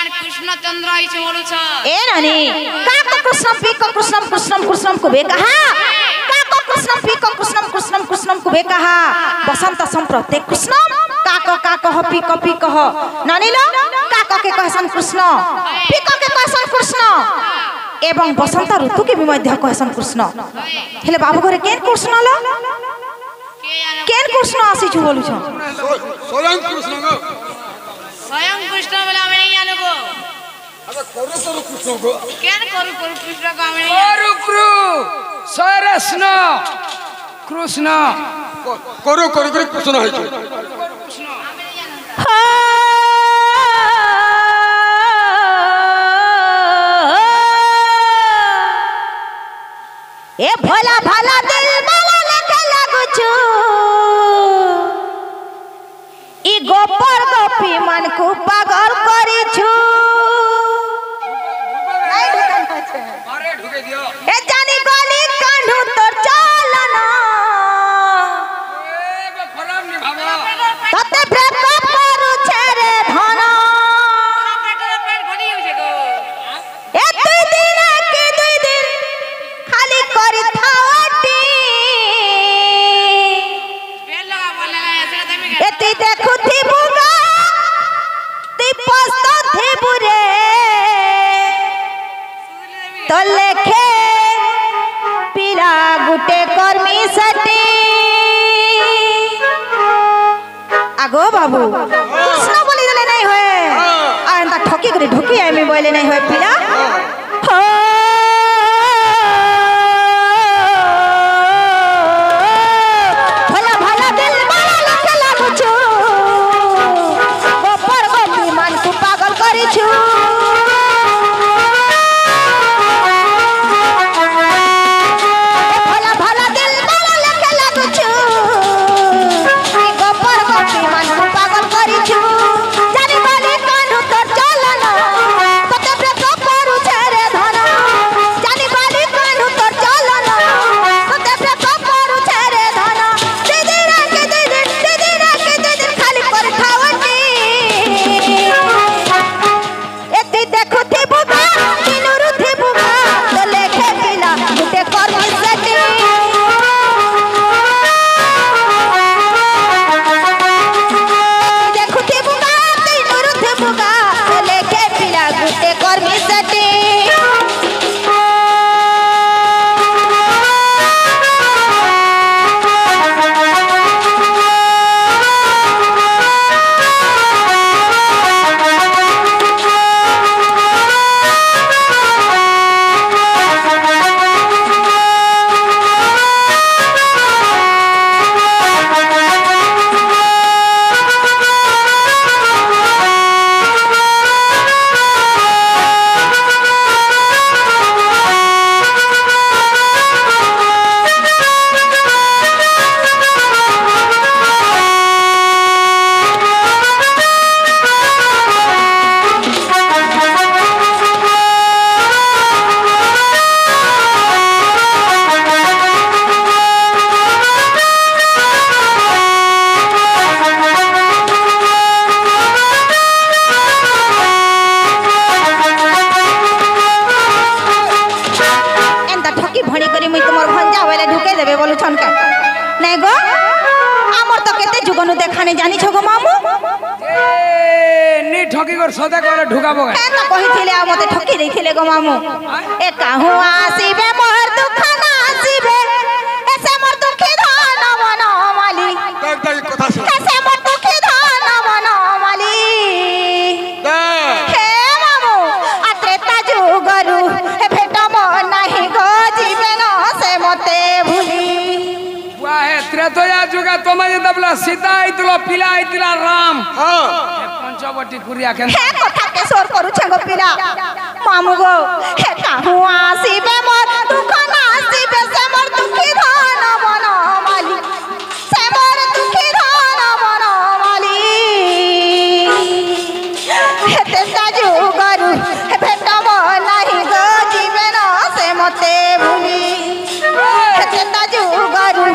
भगवान कृष्णचंद्र आइछ बोलुछ ए नानी काको कृष्ण पीको कृष्णम कृष्णम कृष्णम कुबे कहा काको कृष्ण पीको कृष्णम कृष्णम कृष्णम कुबे कहा बसंत संप्रते कृष्णम काको काको ह पीको पीको ह नानी लो काको के कहसन कृष्ण पीको के कहसन कृष्ण एवं बसंत ऋतु के भी मध्य कहसन कृष्ण हेले बाबू घरे केन कृष्ण लो केन कृष्ण आसी छु बोलु छ स्वयं कृष्ण गो स्वयं कृष्ण बोला मैं नहीं आलो गो अबे करो तो कृष्ण को केन करू करू कृष्ण का मैं करू कृ सरस्न कृष्ण करो करो कृष्ण है छ ए भोला भाला दिल वाला लगे लागु छु ई गोपर गोपी मन को पागल करी छु नहीं ढुकन पछे अरे ढुके दियो ए जानी गली कांढू तोर चलना ए बे खराब नि भाबो तते ब्रेक करू छे रे धना पेट घड़ी हो जे गो ए दुई दिन खाली करी थावटी पेट लगा बोले ना ऐसे देबे एती देखु थी बुगा ती पस्तो थी बुरे तो लेखे पीरा गुटे कर्मी सटी आगो बाबू कृष्ण बोली देले नहीं होए आ एंता ठकी करे ढुकी आई में बोले नहीं होए पीरा हो भला भला दिल वाला लगे लागु छु गोपर गोपी मन को पागल करी छु भला भला दिल वाला लगे लागु छु गोपर गोपी मन को पागल करी छु जानी बाली कांढू तोर चलना तते ब्रेक करू छे रे धना जानी बाली कांढू तोर चलना तते ब्रेक करू छे रे धना दीदी रे के दीदी खाली कर खावटी एती देखु थी बुगा दिनुरु थी बुगा तो लेखे पिला गुटे कर्मी सटी देखु थी बुगा दिनुरु थी बुगा तो लेखे पिला गुटे कर्मी सटी एंता ठकी भणी करी मुई तुमर भंजा वेले ढुके देबे बोलु छन का नहीं गो हमर तो केते जुगनु देखाने जानी छ गो मामू ए नि ठकी कर सदा करे ढुकाबो ए तो कहिथिले आ मते ठकी देथिले गो मामू ए काहू आसीबे मोर दुख ना आसीबे ऐसे मोर दुखी धान मन माली एक कथा सुन कैसे मोर दुखी धान मन माली हे मामू आत्रे ताजु गरु ए भेट म नाही गो जीवन से मते भूली वाहे त्रेतया जुगा तमे दबला सीता आइतलो पिला आइतला राम हां पंचवटी कुरिया के हे कथा के सोर करू छे गो पिला मामू गो हे काहू आसीबे मोर दुख ना आसीबे से मोर दुखी धान मन माली से मोर दुखी धान मन माली हे ते ताजु गरु हे भेट म नाही गो जीवन से मते भूली हे ते ताजु गरु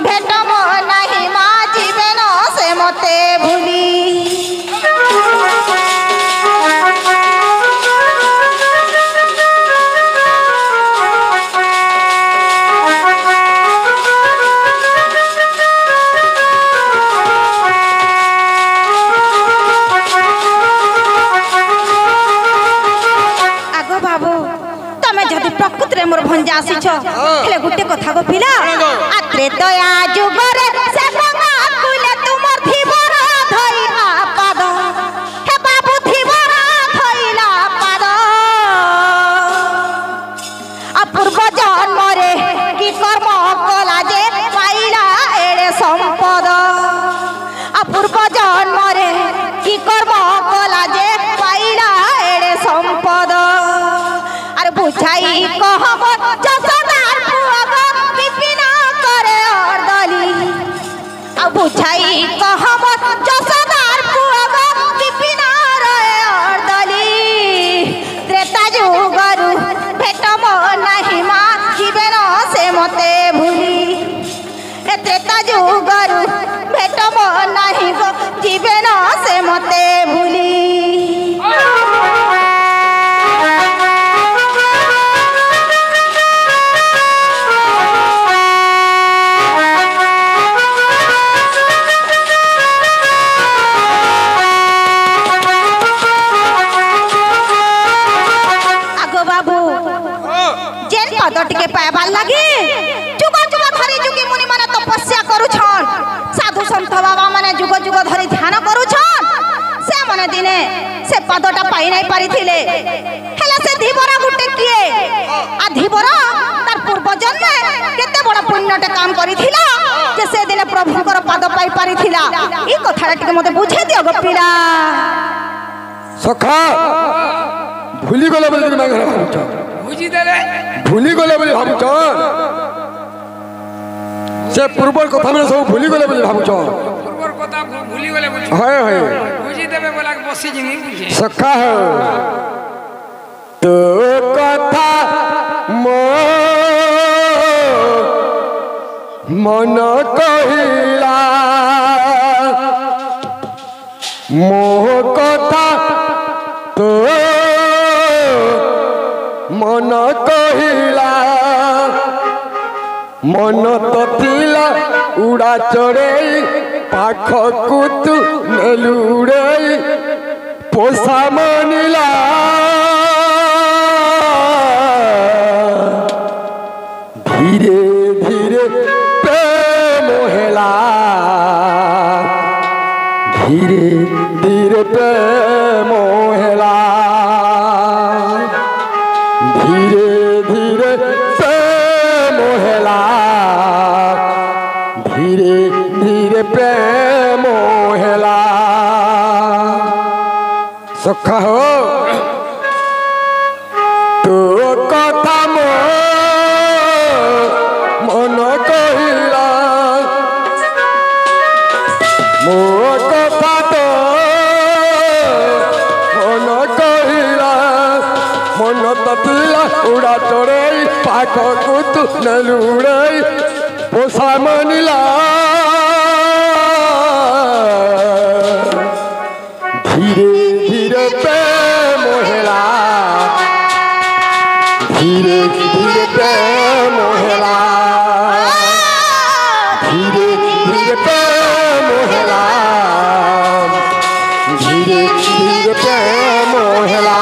भेट म नाही मा जीवन से मते भूली भंजा आसीछ हेले गुटे कथा गो पिला आ त्रेतया जुगरे से गंगा कुले तुमर धीवर धइला पाद हे बाबू धीवर धइला पाद आ पूर्व जन्म रे की कर्म कला जे पाइला एड़े संपद आ पूर्व जन्म रे की कर्म कला जे पाइला एड़े संपद आर बुझाई कहब जसदार पुअग विपिन करे अर्दली आ बुझाई कहब जसदार पुअग विपिन रे अर्दली त्रेता जुगरु भेटब नाही मा जीवन से मते भूली ए त्रेता जुगरु भेटब नाही गो जीवन से मते भूली टिके पाइबार लगी जुग जुग धरी जुगी मुनि माने तपस्या करूछन साधु संत बाबा माने जुग जुग धरी ध्यान करूछन से माने दिने से पदटा पाई नहीं पारिथिले हेला से धीबरा गुटे किए आ धीबरा तार पूर्व जन्मे केते बड़ पुण्यटे काम करिथिला जे से दिने प्रभुकर पद पाई पारिथिला ई कथाटा टिके मते बुझे दियो गोपीला सखा भूली गले बोली मैं घर पहुंचा बुझी देले भूली गले बोली भाबुच से पूर्वर कथा में सब भूली गले बोली भाबुच पूर्वर कथा भूली गले बुझी हाय हाय बुझी देबे बोला के बसी जिनी बुझे सखा तो कथा मन कहिला मोह कथा तो मन कहिला मन तो थिला उड़ा चढ़े पाखकु तू नेलुड़े पोसा मानिला धीरे धीरे प्रेम हेला धीरे धीरे प्रेम हेला धीरे धीरे प्रेम हेला धीरे धीरे प्रेम हेला सखा हो तो कथा मन कहिला मो कथा तो मन कहिला मन ततिला उड़ा चढ़े पाखकु तू नेलुड़े पोसा मानिला धीरे धीरे प्रेम हेला धीरे धीरे प्रेम हेला धीरे धीरे प्रेम हेला धीरे धीरे प्रेम हेला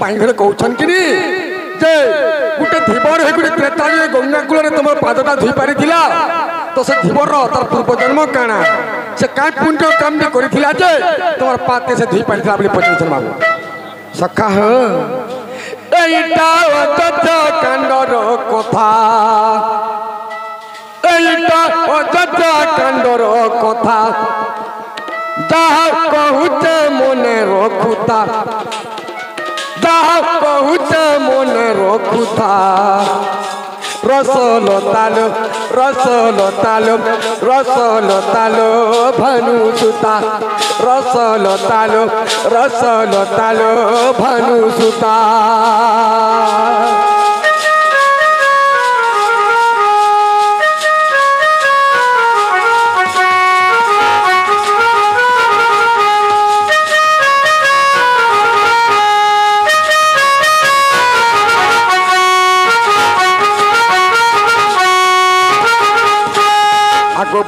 बाइंगरे कहउछन कि जे गुटे धीवर हे गुटे त्रेता जे गंगा कूल रे तमर पादटा धोई पारिथिला तो से धीवर रो तार पूर्व जन्म काना से काय पुण्य काम भी करिथिला जे तमर पाते से धोई पारिथिला बोली पचन बाबू सखा हो एटा अजता कांडर कथा एटा अजता कांडर कथा जहा कहूचे मने रखुता जहा कहूचे मने খুথা রসল তালো রসল তালো রসল তালো ভানু সুতা রসল তালো রসল তালো ভানু সুতা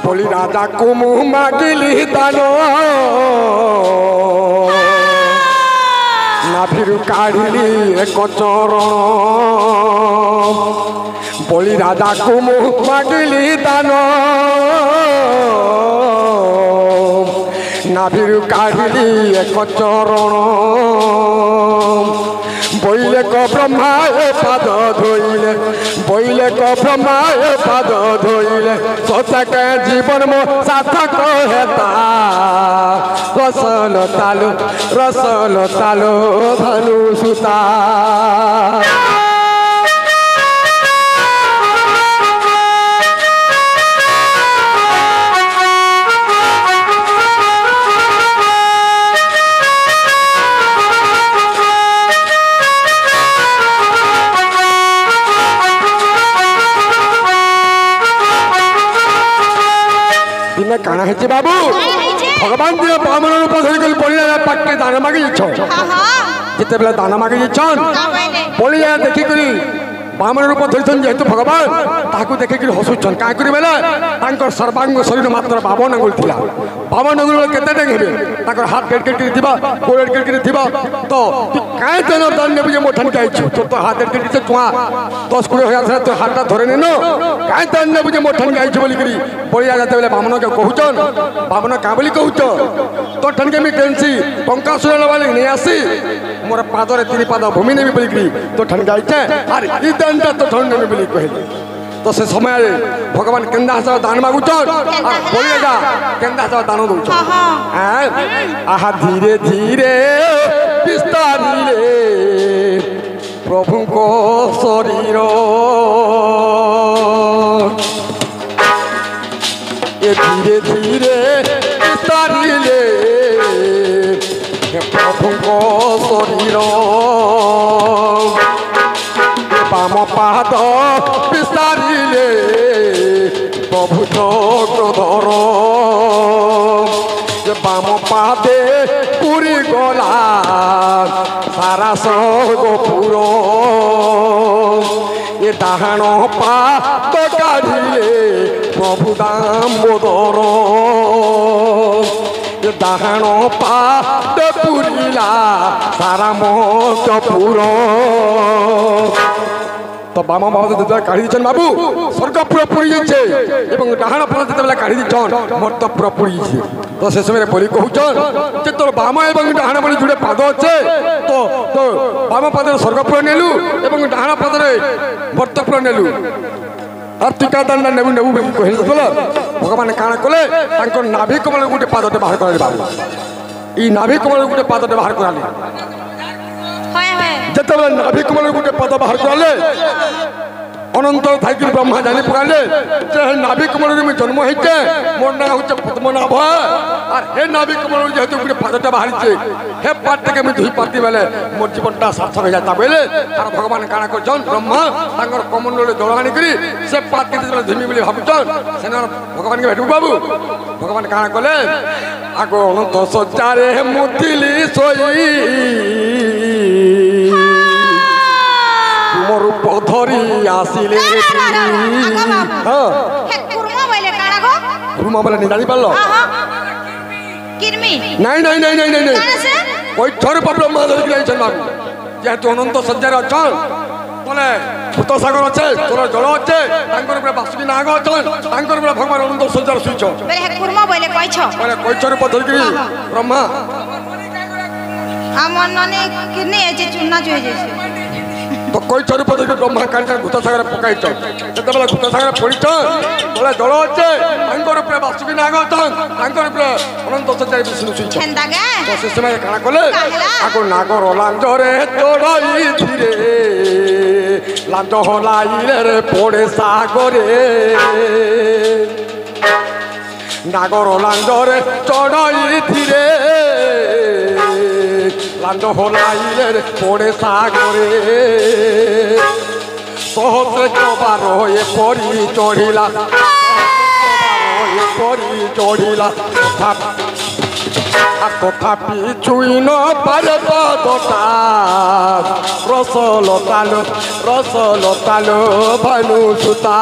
বলি রাজা কুমু মাগিলি দান নাভিরু কাঢ়িলি এক চরণ বলি রাজা কুমু মাগিলি দান নাভিরু কাঢ়িলি এক চরণ বইলে ক ব্রহ্মায় পাদ ধইলে বইলে ক ব্রহ্মায় পাদ ধইলে সচাকে জীবন মো সার্থক হেতা রসল তালো ভানু সুতা দিনে কাଣା হয়েছে বাবু ভগবান দিয়ে ব্রাহ্মণ রূপ ধরিকি বলিয়া পাটকে দান মাগি যাচ্ছ যেতবে দান মাগি যাচ্ছন বলিয়া দেখিকি ব্রাহ্মণ রূপ ধরিছেন যেহেতু ভগবান তাকে দেখিকি হসুছন কাঁ করি বেলে তাঁর সর্বাঙ্গ শরীর মাত্র 52 আঙ্গুল লা 52 আঙ্গুল কেতে ডেং হবে তাঁর হাত কেটকেটি থিবা গোড় কেটকেটি থিবা তো কাঁ তেন দান নেবু যে মোঠানকে আইছু তোর তো হাত কেটকেটি চুয়া 10-20 হাজার তো হাতটা ধরে নেন কাঁ দান নেবু যে মোঠানকে আইছু বলিকি বলিয়া যেতবে ব্রাহ্মণকে কহুছন ব্রাহ্মণ কাঁ বলি কহুছ তোর ঠানকে আমি কেনছি টঙ্কা শুনে বলি নিয়ে আসি মোর পাদরে 3 পাদ ভূমি নেবি বলিকি তোর ঠানকে আইছে আর ই দানটা তোর ঠান নেবি বলি কহিলে তো সে সময় ভগবান কেন্দা হাসা দান মাগুছন আর বলিয়া যা কেন্দা হাসা দান দউছ আহা ধীরে ধীরে বিস্তারিলে প্রভুঙ্ক শরীর ধীরে ধীরে বিস্তারিলে প্রভুঙ্ক শরীর বাম পাদ বিস্তারিলে প্রভু চক্রধর বাম পাদে পুরী গলা সারা সর্বপুর এ ডাহাণ পাদ কাঢ়িলে প্রভু দামোদর ডাহাণ পাদ পুরিলা সারা মচপুর তো বাম বাবা যেতে কাঢ়ি দিচ্ছেন বাবু স্বর্গ পুরো পুরি যাইছে এবং ডাহাণ পাদ যেতে কাঢ়ি দিচ্ছন মর্ত পুরো পুরি যাইছে তো সে সময় বলি কহুছন যে তোর বাম এবং ডাহাণ বলি জুড়ে পাদ আছে তো তো বাম পাদরে স্বর্গপুর নেলু এবং ডাহাণ পাদরে মর্তপুর নেলু আর টিকা দান্ডা নেবু নেবু বলি কহিল ভগবান কাଣା কলে তাঙ্কর নাভি কমল গোটে পাদতে বাহার করালে বাবু এই নাভি কমল গোটে পাদতে বাহার করালে যেতবে নাভি কমল গোটে পাদ বাহার করালে অনন্ত থাকি ব্রহ্মা জানি পড়ালে যে নাভি কমল জন্ম হয়েছে মোর না হচ্ছে পদ্মনাভ আর হে নাভি কমল যেহেতু গোটে পাদটা বাহারিছে হে পাদ থেকে আমি ধুই পাতি বেলে মোর জীবনটা সার্থক হয়ে যায় তা বলে আর ভগবান কাଣା করছন ব্রহ্মা তাঙ্কর কমণ্ডলে দোল আনি করি সে পাদ কেটে ধুমি বলে ভাবুছন সেন ভগবানকে ভেটু বাবু ভগবান কাଣା কলে আগ অনন্ত সজ্জারে মুতিলি সই মোর রূপ ধরি আসিলে কুর্মা বলে নি জানি পারল নাই নাই নাই নাই নাই ওই ঝড় ব্রহ্মা ধরিকি যাইছেন বাবু যেহেতু অনন্ত সজ্জারে অছন বলে ভূত সাগর আছে তোর জল আছে তাঙ্কর উপরে বাসুকি নাগ অছন তাঙ্কর উপরে ভগবান অনন্ত সজ্জার শুইছ বলে কইছ রূপ ধরিকি ব্রহ্মা আমার ননে কিনে এসে চুনা চুয়ে যাইছে তো কইছ রূপ ধরিকি ব্রহ্মা কান্টার ভূত সাগরে পকাইছ যেতবেলে ভূত সাগরে পড়িছ বলে জল আছে তাঙ্কর উপরে বাসুকি নাগ অছন তাঙ্কর উপরে অনন্ত সজ্জার বিষ্ণু শুইছ তো সে সময় কাଣା কলে আগ নাগর লাঞ্জরে চড়াই ধীরে লাঞ্চ হলাইলে রে পড়ে সাগরে নাগর লাঞ্জরে চড়াই ধীরে লাঞ্জ হলাইলে রে পড়ে সাগরে সহস্রে কবার হয়ে পরি চড়িলা পরি চড়িলা তথাপি ছুই ন পারে পদটা রসলতালো ভানু সুতা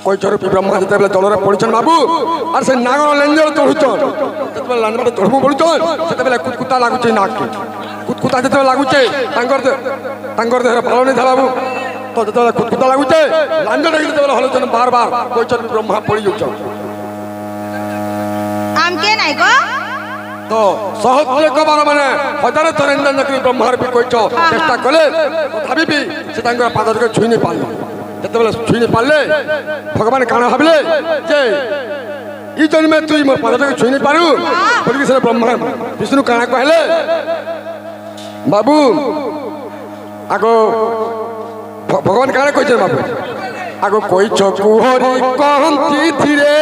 কৈচরূপী ব্রহ্মা যেতবে জলরে পড়ছেন বাবু আর সে নাগর লেঞ্জর চড়ুছন যেতবে লাঞ্জরে চড়বু বলুছন সেতবে কুতকুতা লাগুছে নাককে কুতকুতা যেতবে লাগুছে তাঙ্কর দেহরে ভালো নেই বাবু তো যেতবে কুতকুতা লাগুছে লাঞ্জরে যেতবে হলুছন বারবার কৈচরূপী ব্রহ্মা পড়ি যাচ্ছন আমকে নাই গো তো সহস্রে কবার মানে হাজারে থর ইন্দ্র ব্রহ্মার বি কৈছ চেষ্টা কলে তথাপি বি সে তাঙ্কর পাদকে ছুঁই নি পারলে যেতবে ছুঁই পারলে ভগবান কাଣା ভাবিলে যে ই জন্মে তুই মোর পাদটাকে ছুঁই পারু বলিকি সেটা ব্রহ্মা বিষ্ণু কাଣା কহিলে বাবু আগ ভগবান কাଣା কইছেন বাবু আগ কইছ কুহরি কহন্তি ধীরে